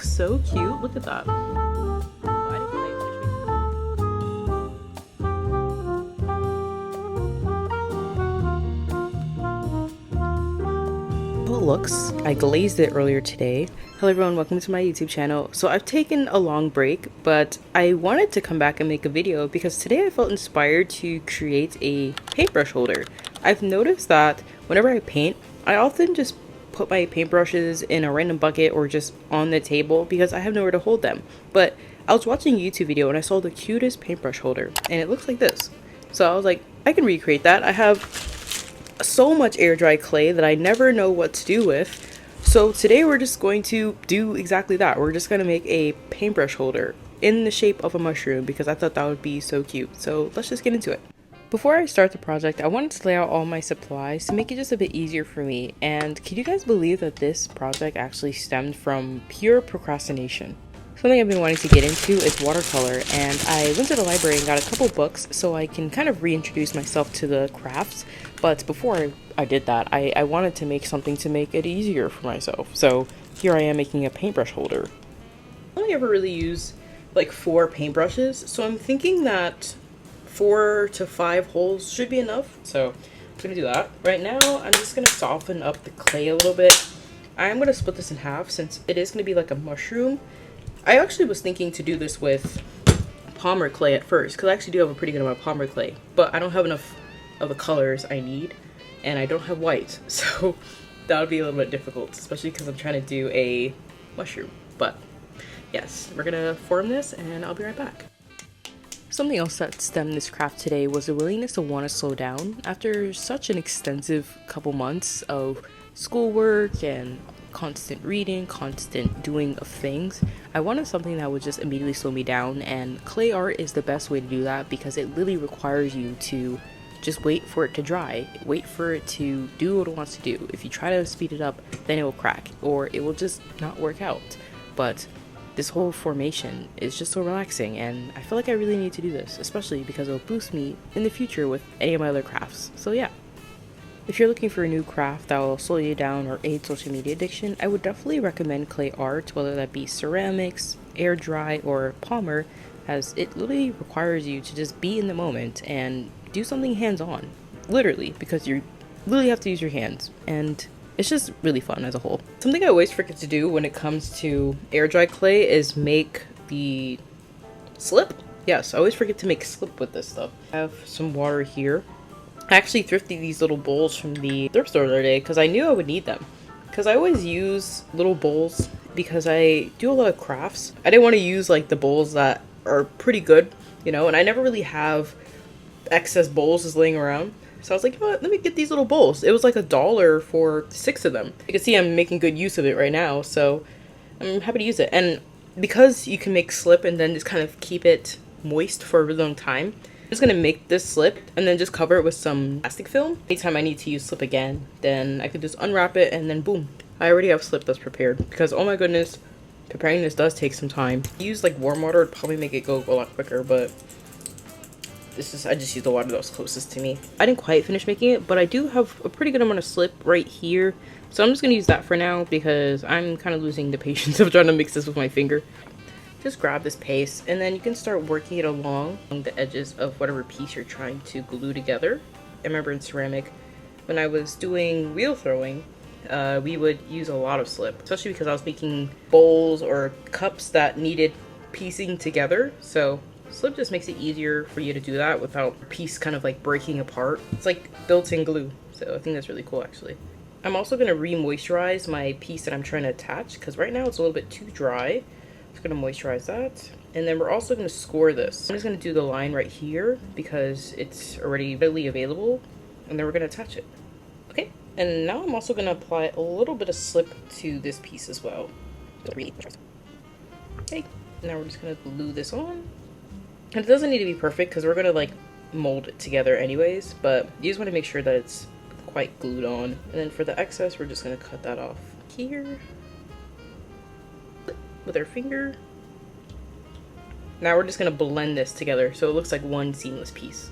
So cute. Look at that. How it looks. I glazed it earlier today. Hello everyone, welcome to my YouTube channel. So I've taken a long break, but I wanted to come back and make a video because today I felt inspired to create a paintbrush holder. I've noticed that whenever I paint, I often just put my paintbrushes in a random bucket or just on the table because I have nowhere to hold them. But I was watching a YouTube video and I saw the cutest paintbrush holder and it looks like this. So I was like, I can recreate that. I have so much air dry clay that I never know what to do with. So today we're just going to do exactly that. We're just going to make a paintbrush holder in the shape of a mushroom because I thought that would be so cute. So let's just get into it. Before I start the project, I wanted to lay out all my supplies to make it just a bit easier for me. And can you guys believe that this project actually stemmed from pure procrastination? Something I've been wanting to get into is watercolor, and I went to the library and got a couple books so I can kind of reintroduce myself to the crafts. But before I did that, I wanted to make something to make it easier for myself. So here I am making a paintbrush holder. I only ever really use like 4 paintbrushes, so I'm thinking that 4 to 5 holes should be enough. So I'm gonna do that. Right now, I'm just gonna soften up the clay a little bit. I'm gonna split this in half since it is gonna be like a mushroom. I actually was thinking to do this with Palmer clay at first, because I actually do have a pretty good amount of Palmer clay, but I don't have enough of the colors I need, and I don't have white, so that would be a little bit difficult, especially because I'm trying to do a mushroom. But yes, we're gonna form this, and I'll be right back. Something else that stemmed this craft today was the willingness to want to slow down after such an extensive couple months of schoolwork and constant reading, constant doing of things. I wanted something that would just immediately slow me down, and clay art is the best way to do that because it literally requires you to just wait for it to dry, wait for it to do what it wants to do. If you try to speed it up, then it will crack or it will just not work out. But this whole formation is just so relaxing, and I feel like I really need to do this, especially because it'll boost me in the future with any of my other crafts. So yeah. If you're looking for a new craft that will slow you down or aid social media addiction, I would definitely recommend clay art, whether that be ceramics, air dry, or Palmer, as it literally requires you to just be in the moment and do something hands-on, literally, because you literally have to use your hands, and it's just really fun as a whole. Something I always forget to do when it comes to air dry clay is make the slip. Yes, I always forget to make slip with this stuff. I have some water here. I actually thrifted these little bowls from the thrift store the other day because I knew I would need them. Because I always use little bowls because I do a lot of crafts. I didn't want to use like the bowls that are pretty good, you know, and I never really have excess bowls just laying around. So I was like, you know what, let me get these little bowls. It was like $1 for 6 of them. You can see I'm making good use of it right now, so I'm happy to use it. And because you can make slip and then just kind of keep it moist for a really long time, I'm just gonna make this slip and then just cover it with some plastic film. Anytime I need to use slip again, then I can just unwrap it and then boom. I already have slip that's prepared because, oh my goodness, preparing this does take some time. Use like warm water would probably make it go a lot quicker, but I just used the water that was closest to me. I didn't quite finish making it, but I do have a pretty good amount of slip right here. So I'm just gonna use that for now because I'm kind of losing the patience of trying to mix this with my finger. Just grab this paste and then you can start working it along the edges of whatever piece you're trying to glue together. I remember in ceramic, when I was doing wheel throwing, we would use a lot of slip, especially because I was making bowls or cups that needed piecing together. So slip just makes it easier for you to do that without a piece kind of like breaking apart. It's like built-in glue, so I think that's really cool actually. I'm also going to re-moisturize my piece that I'm trying to attach because right now it's a little bit too dry. Just gonna moisturize that, and then we're also gonna score this. I'm just gonna do the line right here because it's already readily available, and then we're gonna attach it. Okay, and now I'm also gonna apply a little bit of slip to this piece as well. Okay, now we're just gonna glue this on, and it doesn't need to be perfect because we're gonna like mold it together anyways, but you just want to make sure that it's quite glued on. And then for the excess, we're just gonna cut that off here with our finger. Now we're just gonna blend this together so it looks like one seamless piece.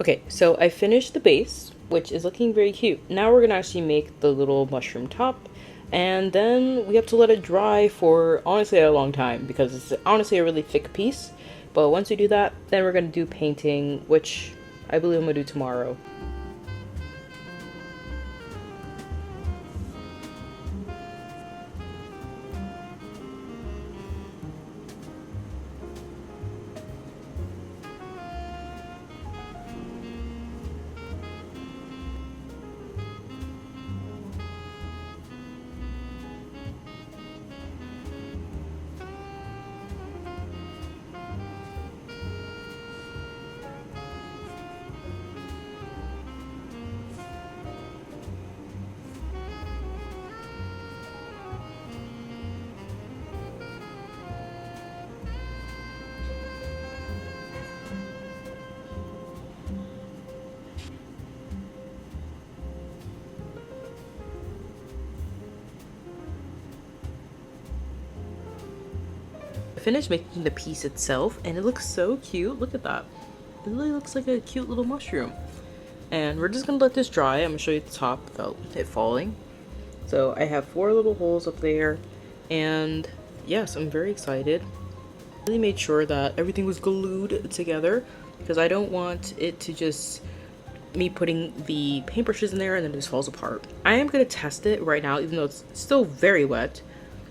Okay, so I finished the base, which is looking very cute. Now we're gonna actually make the little mushroom top, and then we have to let it dry for honestly a long time because it's honestly a really thick piece. But once we do that, then we're gonna do painting, which I believe I'm gonna do tomorrow. I finished making the piece itself, and it looks so cute. Look at that. It really looks like a cute little mushroom. And we're just gonna let this dry. I'm gonna show you the top without it falling. So I have 4 little holes up there, and yes, I'm very excited. Really made sure that everything was glued together because I don't want it to just me putting the paintbrushes in there and then it just falls apart. I am gonna test it right now, even though it's still very wet,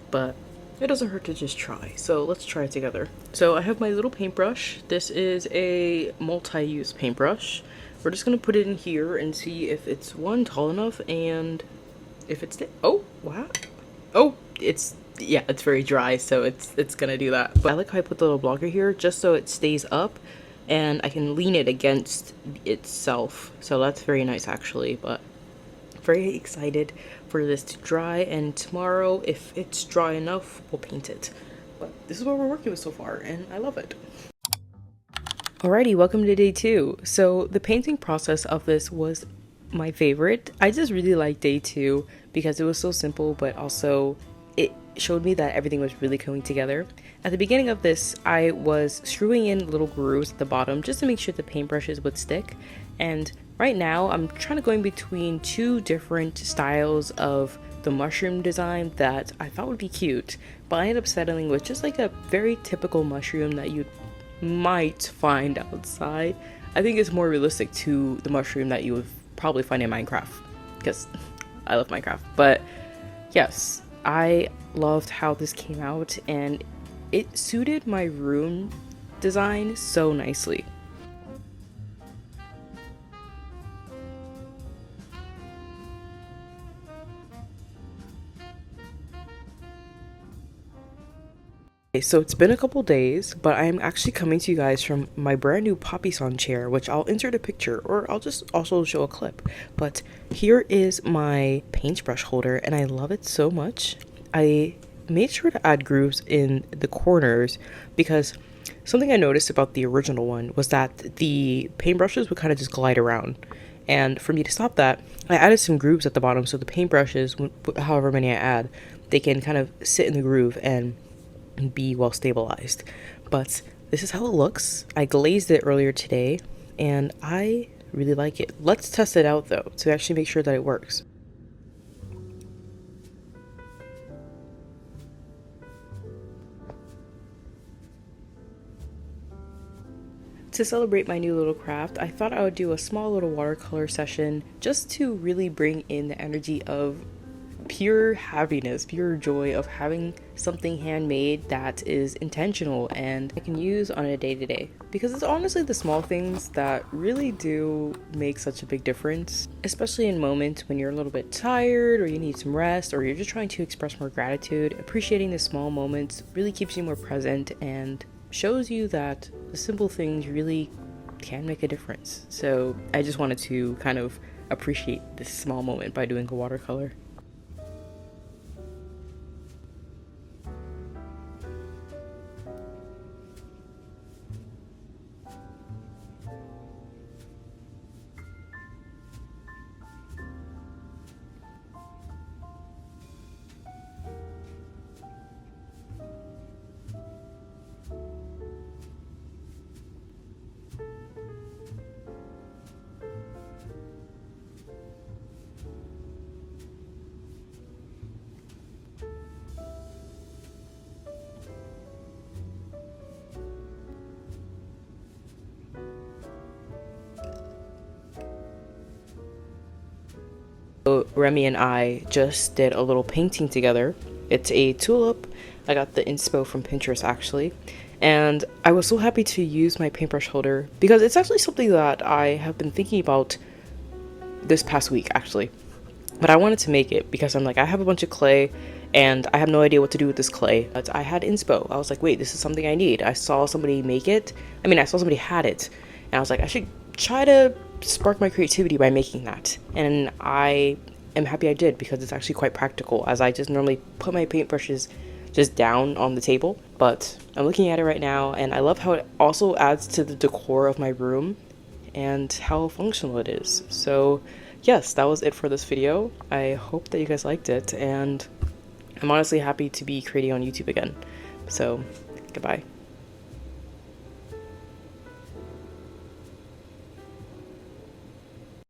but it doesn't hurt to just try. So let's try it together. So I have my little paintbrush. This is a multi-use paintbrush. We're just gonna put it in here and see if it's one tall enough and if it's oh wow, oh yeah, it's very dry, so it's gonna do that. But I like how I put the little blocker here just so it stays up and I can lean it against itself. So that's very nice actually. But very excited for this to dry, and tomorrow, if it's dry enough, we'll paint it. But this is what we're working with so far, and I love it. Alrighty, welcome to day 2. So the painting process of this was my favorite. I just really liked day 2 because it was so simple, but also it showed me that everything was really coming together. At the beginning of this, I was screwing in little grooves at the bottom just to make sure the paintbrushes would stick. And right now, I'm trying to go in between 2 different styles of the mushroom design that I thought would be cute, but I ended up settling with just like a very typical mushroom that you might find outside. I think it's more realistic to the mushroom that you would probably find in Minecraft because I love Minecraft. But yes, I loved how this came out and it suited my room design so nicely. Okay, so it's been a couple days, but I'm actually coming to you guys from my brand new Poppy Son chair, which I'll insert a picture or I'll just also show a clip. But here is my paintbrush holder and I love it so much. I made sure to add grooves in the corners because something I noticed about the original one was that the paintbrushes would kind of just glide around. And for me to stop that, I added some grooves at the bottom so the paintbrushes, however many I add, they can kind of sit in the groove and be well stabilized. But this is how it looks. I glazed it earlier today and I really like it. Let's test it out though to actually make sure that it works. To celebrate my new little craft, I thought I would do a small little watercolor session just to really bring in the energy of pure happiness, pure joy of having something handmade that is intentional and I can use on a day-to-day. Because it's honestly the small things that really do make such a big difference, especially in moments when you're a little bit tired or you need some rest or you're just trying to express more gratitude. Appreciating the small moments really keeps you more present and shows you that the simple things really can make a difference. So I just wanted to kind of appreciate this small moment by doing a watercolor. So Remy and I just did a little painting together. It's a tulip. I got the inspo from Pinterest actually. And I was so happy to use my paintbrush holder because it's actually something that I have been thinking about this past week actually. But I wanted to make it because I'm like, I have a bunch of clay and I have no idea what to do with this clay. But I had inspo. I was like, wait, this is something I need. I saw somebody make it. I saw somebody had it. And I was like, I should try to spark my creativity by making that. And I am happy I did because it's actually quite practical, as I just normally put my paintbrushes just down on the table. But I'm looking at it right now and I love how it also adds to the decor of my room and how functional it is. So yes, that was it for this video. I hope that you guys liked it, and I'm honestly happy to be creating on YouTube again. So goodbye.